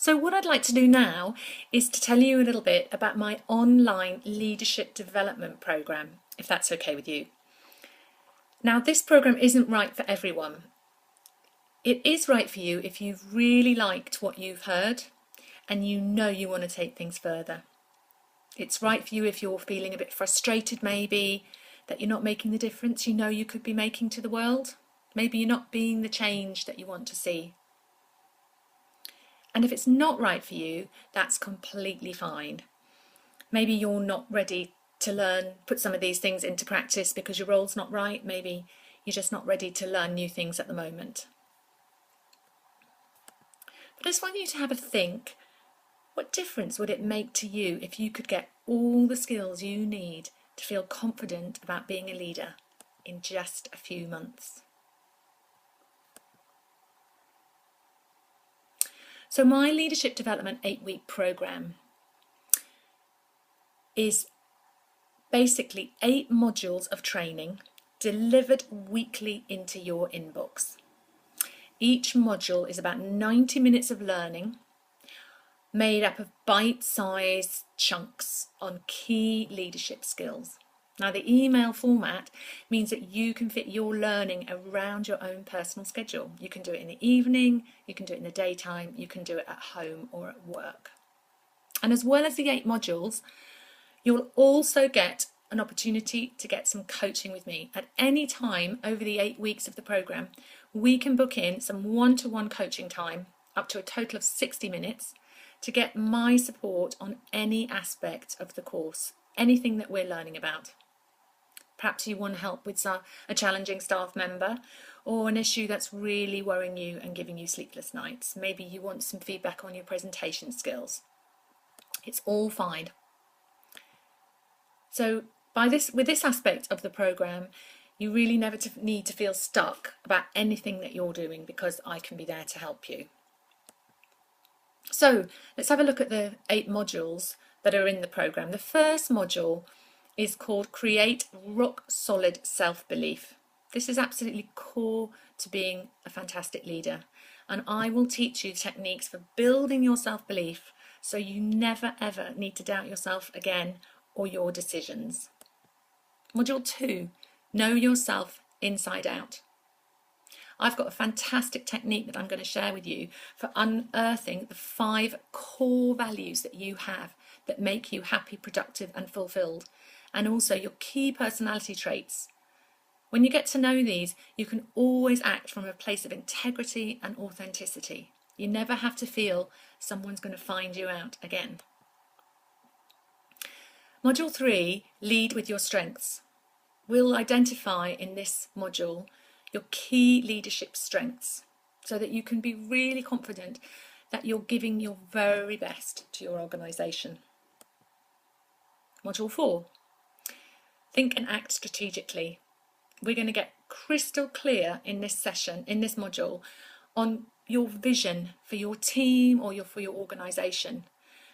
So what I'd like to do now is to tell you a little bit about my online leadership development program, if that's okay with you. Now, this program isn't right for everyone. It is right for you if you've really liked what you've heard and you know you want to take things further. It's right for you if you're feeling a bit frustrated, maybe, that you're not making the difference you know you could be making to the world. Maybe you're not being the change that you want to see. And if it's not right for you, that's completely fine. Maybe you're not ready to learn, put some of these things into practice because your role's not right. Maybe you're just not ready to learn new things at the moment. But I just want you to have a think. What difference would it make to you if you could get all the skills you need to feel confident about being a leader in just a few months? So my Leadership Development 8-week program is basically 8 modules of training delivered weekly into your inbox. Each module is about 90 minutes of learning, made up of bite-sized chunks on key leadership skills. Now, the email format means that you can fit your learning around your own personal schedule. You can do it in the evening, you can do it in the daytime, you can do it at home or at work. And as well as the 8 modules, you'll also get an opportunity to get some coaching with me. At any time over the 8 weeks of the program, we can book in some one-to-one coaching time, up to a total of 60 minutes, to get my support on any aspect of the course, anything that we're learning about. Perhaps you want help with a challenging staff member or an issue that's really worrying you and giving you sleepless nights. Maybe you want some feedback on your presentation skills. It's all fine. So with this aspect of the program, you really never need to feel stuck about anything that you're doing because I can be there to help you. So let's have a look at the 8 modules that are in the program. The first module is called Create Rock Solid Self-Belief. This is absolutely core to being a fantastic leader, and I will teach you techniques for building your self-belief so you never ever need to doubt yourself again or your decisions. Module 2, Know Yourself Inside Out. I've got a fantastic technique that I'm going to share with you for unearthing the 5 core values that you have that make you happy, productive and fulfilled, and also your key personality traits. When you get to know these, you can always act from a place of integrity and authenticity. You never have to feel someone's going to find you out again. Module 3, Lead with Your Strengths. We'll identify in this module your key leadership strengths so that you can be really confident that you're giving your very best to your organisation. Module 4, Think and Act Strategically. We're going to get crystal clear in this session, in this module, on your vision for your team or for your organisation.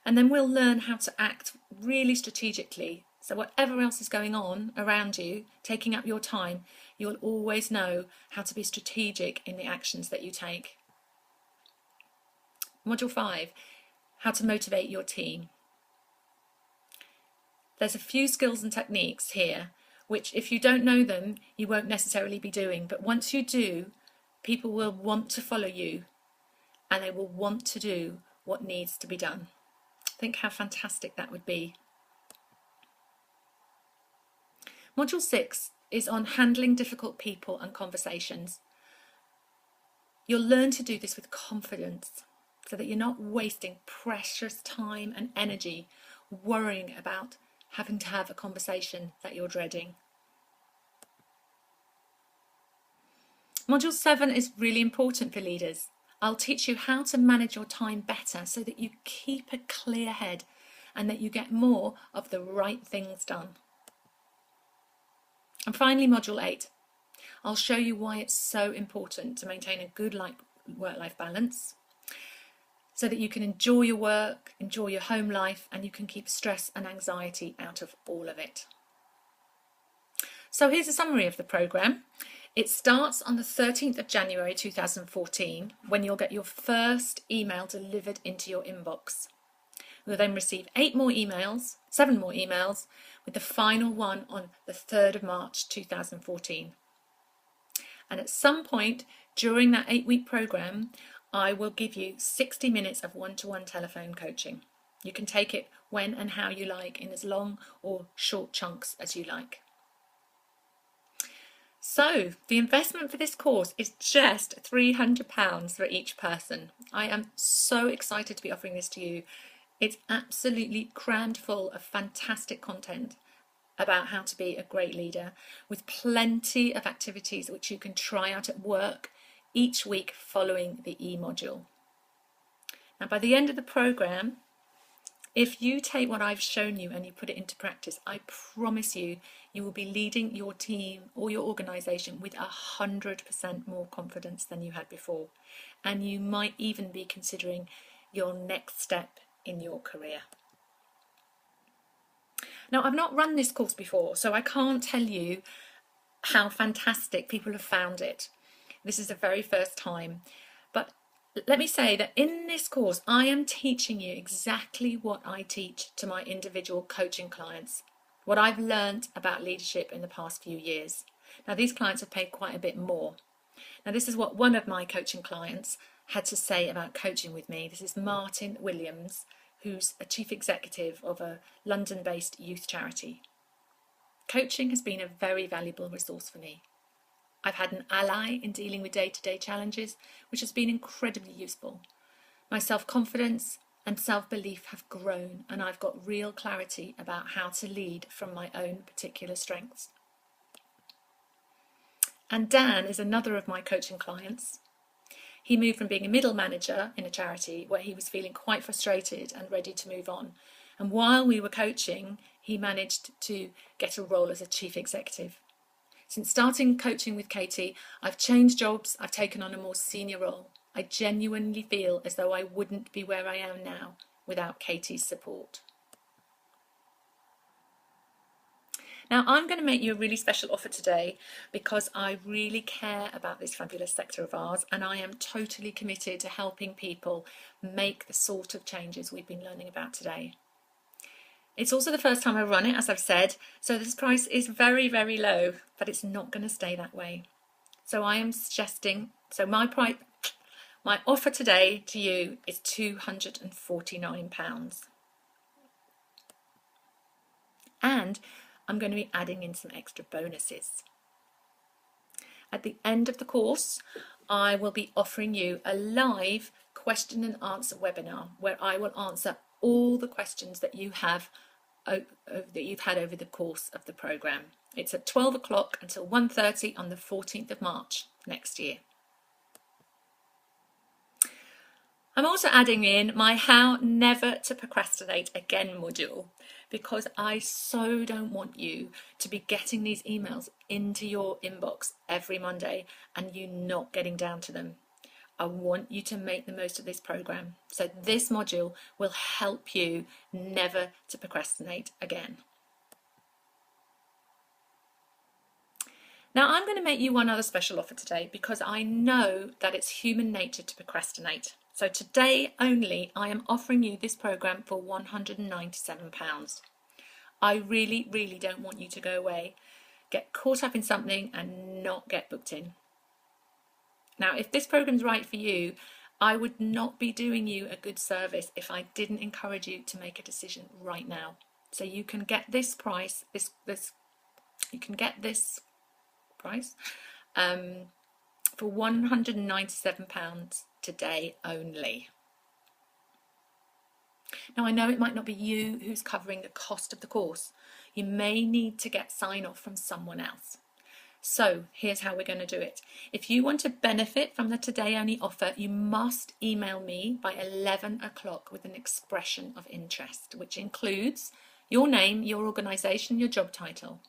And then we'll learn how to act really strategically. So whatever else is going on around you, taking up your time, you'll always know how to be strategic in the actions that you take. Module 5, How to Motivate Your Team. There's a few skills and techniques here, which if you don't know them, you won't necessarily be doing. But once you do, people will want to follow you and they will want to do what needs to be done. Think how fantastic that would be. Module 6 is on handling difficult people and conversations. You'll learn to do this with confidence so that you're not wasting precious time and energy worrying about having to have a conversation that you're dreading. Module 7 is really important for leaders. I'll teach you how to manage your time better so that you keep a clear head and that you get more of the right things done. And finally, Module 8. I'll show you why it's so important to maintain a good work-life balance so that you can enjoy your work, enjoy your home life, and you can keep stress and anxiety out of all of it. So here's a summary of the programme. It starts on the 13th of January 2014 when you'll get your first email delivered into your inbox. You'll then receive 7 more emails, with the final one on the 3rd of March 2014. And at some point during that 8-week program, I will give you 60 minutes of one-to-one telephone coaching. You can take it when and how you like, in as long or short chunks as you like. So the investment for this course is just £300 for each person. I am so excited to be offering this to you. It's absolutely crammed full of fantastic content about how to be a great leader, with plenty of activities which you can try out at work each week following the E-module. Now, by the end of the program, if you take what I've shown you and you put it into practice, I promise you, you will be leading your team or your organisation with 100% more confidence than you had before. And you might even be considering your next step in your career. Now, I've not run this course before, so I can't tell you how fantastic people have found it. This is the very first time. But let me say that in this course, I am teaching you exactly what I teach to my individual coaching clients, what I've learned about leadership in the past few years. Now, these clients have paid quite a bit more. Now, this is what one of my coaching clients had to say about coaching with me. This is Martin Williams, who's a chief executive of a London-based youth charity. Coaching has been a very valuable resource for me. I've had an ally in dealing with day-to-day challenges, which has been incredibly useful. My self-confidence and self-belief have grown, and I've got real clarity about how to lead from my own particular strengths. And Dan is another of my coaching clients. He moved from being a middle manager in a charity where he was feeling quite frustrated and ready to move on. And while we were coaching, he managed to get a role as a chief executive. Since starting coaching with Katie, I've changed jobs, I've taken on a more senior role. I genuinely feel as though I wouldn't be where I am now without Katie's support. Now, I'm going to make you a really special offer today because I really care about this fabulous sector of ours, and I am totally committed to helping people make the sort of changes we've been learning about today. It's also the first time I run it, as I've said, so this price is very, very low, but it's not going to stay that way. So I am suggesting, my offer today to you is £249. And I'm going to be adding in some extra bonuses. At the end of the course, I will be offering you a live question and answer webinar where I will answer all the questions that you have that you've had over the course of the program. It's at 12 o'clock until 1:30 on the 14th of March next year. I'm also adding in my How Never to Procrastinate Again module, because I so don't want you to be getting these emails into your inbox every Monday and you not getting down to them. I want you to make the most of this program. So this module will help you never to procrastinate again. Now, I'm going to make you one other special offer today because I know that it's human nature to procrastinate. So today only, I am offering you this program for £197. I really, really don't want you to go away, get caught up in something and not get booked in. Now, if this program's right for you, I would not be doing you a good service if I didn't encourage you to make a decision right now. So you can get this price, for £197 today only. Now, I know it might not be you who's covering the cost of the course. You may need to get sign-off from someone else. So here's how we're going to do it. If you want to benefit from the today only offer, you must email me by 11 o'clock with an expression of interest, which includes your name, your organisation, your job title,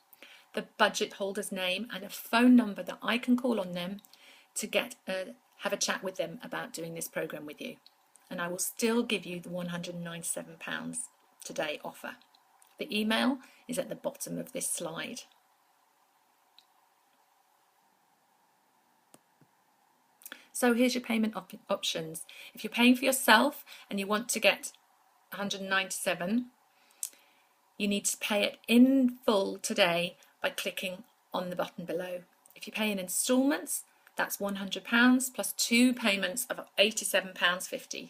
the budget holder's name, and a phone number that I can call on them to have a chat with them about doing this program with you. And I will still give you the £197 today offer. The email is at the bottom of this slide. So here's your payment options. If you're paying for yourself and you want to get 197, you need to pay it in full today by clicking on the button below. If you pay in instalments, that's £100 plus 2 payments of £87.50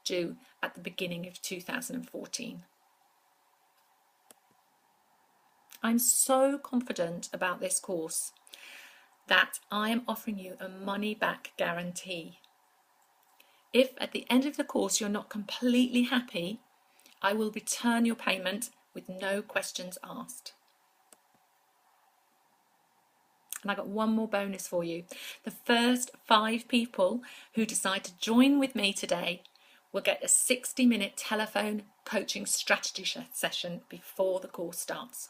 due at the beginning of 2014. I'm so confident about this course that I am offering you a money-back guarantee. If at the end of the course you're not completely happy, I will return your payment with no questions asked. And I got one more bonus for you. The first 5 people who decide to join with me today will get a 60-minute telephone coaching strategy session before the course starts.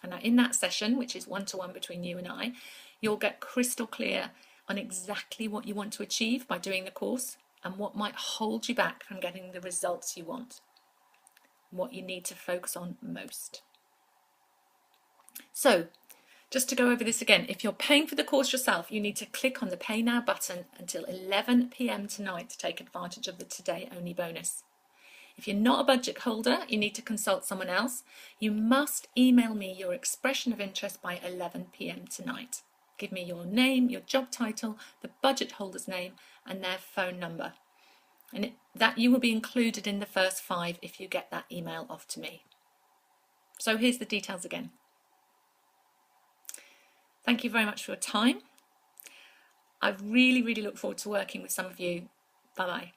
And now in that session, which is one-to-one between you and I, you'll get crystal clear on exactly what you want to achieve by doing the course and what might hold you back from getting the results you want, what you need to focus on most. So, just to go over this again, if you're paying for the course yourself, you need to click on the Pay Now button until 11 p.m. tonight to take advantage of the Today Only bonus. If you're not a budget holder, you need to consult someone else. You must email me your expression of interest by 11 p.m. tonight. Give me your name, your job title, the budget holder's name, and their phone number. And that you will be included in the first 5 if you get that email off to me. So here's the details again. Thank you very much for your time. I really, really look forward to working with some of you. Bye-bye.